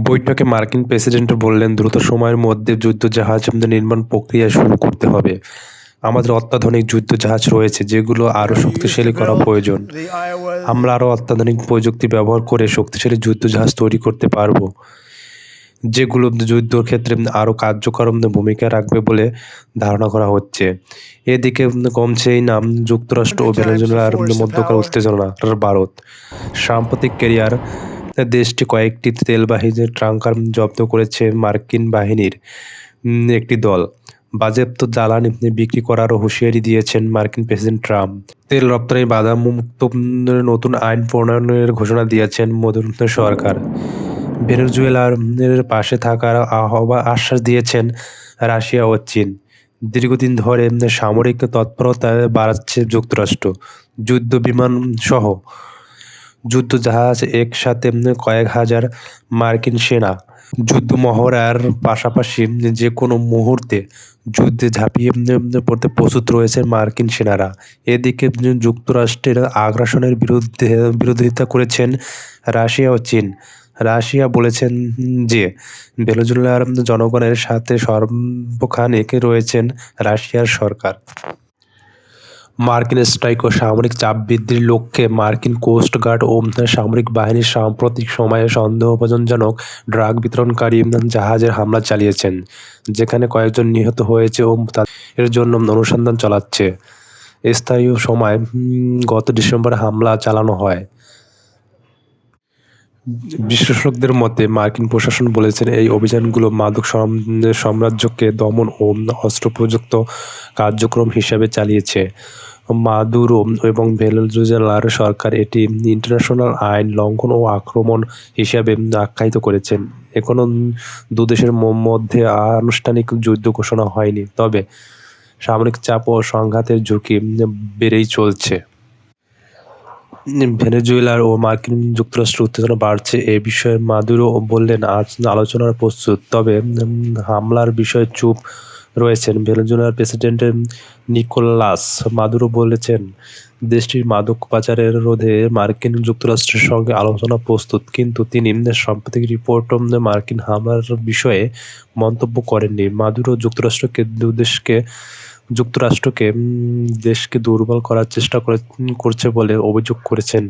বৈঠকে মার্কিন প্রেসিডেন্ট বললেন, দ্রুত সময়ের মধ্যে যুদ্ধজাহাজ নির্মাণ প্রক্রিয়া শুরু করতে হবে। আমাদের অত্যাধুনিক যুদ্ধজাহাজ রয়েছে, যেগুলো আরও শক্তিশালী করা প্রয়োজন। আমরা আরও অত্যাধুনিক প্রযুক্তি ব্যবহার করে শক্তিশালী যুদ্ধজাহাজ তৈরি করতে পারব, যেগুলো যুদ্ধক্ষেত্রে আরও কার্যকর ভূমিকা রাখবে বলে ধারণা করা হচ্ছে। এদিকে কমছেই না যুক্তরাষ্ট্র ও ভেনেজুয়েলার মধ্যকার উত্তেজনা। ভারত সাম্প্রতিক ক্যারিয়ার দেশটি কয়েকটি তেলবাহী ট্যাংকার জব্দ করেছে মার্কিন বাহিনীর একটি দল। বাজেয়াপ্ত জ্বালানি বিক্রি করারও হুঁশিয়ারি দিয়েছেন মার্কিন প্রেসিডেন্ট ট্রাম্প। তেল রপ্তানি বাধামুক্ত নতুন আইন প্রণয়নের ঘোষণা দিয়েছেন মোদি সরকার। ভেনেজুয়েলার পাশে থাকার আশ্বাস দিয়েছেন রাশিয়া ও চীন। দীর্ঘদিন ধরে সামরিক তৎপরতা বাড়াচ্ছে যুক্তরাষ্ট্র। যুদ্ধ বিমান সহ যুদ্ধজাহাজ একসাথে কয়েক হাজার মার্কিন সেনা যুদ্ধ মহড়ার পাশাপাশি যে কোনো মুহূর্তে যুদ্ধে ঝাঁপিয়ে পড়তে প্রস্তুত রয়েছে মার্কিন সেনারা। এদিকে যুক্তরাষ্ট্রের আগ্রাসনের বিরোধিতা করেছেন রাশিয়া ও চীন। রাশিয়া বলেছেন যে ভেনেজুয়েলার জনগণের সাথে সর্বখানে রয়েছেন রাশিয়ার সরকার। মার্কিন স্ট্রাইক ও সামরিক চাপ বৃদ্ধির লক্ষ্যে মার্কিন কোস্ট গার্ড ও সামরিক বাহিনী সাম্প্রতিক সময়ে সন্দেহভাজনজনক ড্রাগ বিতরণকারী জাহাজের হামলা চালিয়েছেন, যেখানে কয়েকজন নিহত হয়েছে ও এর জন্য অনুসন্ধান চালাচ্ছে। স্থানীয় সময় গত ডিসেম্বরে হামলা চালানো হয়। বিশ্লেষকদের মতে, মার্কিন প্রশাসন বলেছেন এই অভিযানগুলো মাদক সাম্রাজ্যকে দমন ও অস্ত্র প্রযুক্ত কার্যক্রম হিসেবে চালিয়েছে। মাদুরো এবং ভেনেজুয়েলার সরকার এটি ইন্টারন্যাশনাল আইন লঙ্ঘন ও আক্রমণ হিসেবে আখ্যায়িত করেছেন। এখনও দুদেশের মধ্যে আনুষ্ঠানিক যুদ্ধ ঘোষণা হয়নি, তবে সামরিক চাপ ও সংঘাতের ঝুঁকি বেড়েই চলছে। ভেনেজুয়েলা ও মার্কিন যুক্তরাষ্ট্রের উত্তেজনা বাড়ছে এ বিষয়ে মাদুরো বললেন, আজ আলোচনার প্রস্তুত, তবে হামলার বিষয়ে চুপ রয়েছেন। ভেনেজুয়েলার প্রেসিডেন্ট নিকোলাস মাদুরো বলেছেন, দেশটির মাদক পাচারের রোধে মার্কিন যুক্তরাষ্ট্রের সঙ্গে আলোচনা প্রস্তুত, কিন্তু তিনি সাম্প্রতিক রিপোর্ট মার্কিন হামলার বিষয়ে মন্তব্য করেননি। মাদুরো যুক্তরাষ্ট্রকে দেশকে দুর্বল করার চেষ্টা করছে বলে অভিযোগ করেছেন।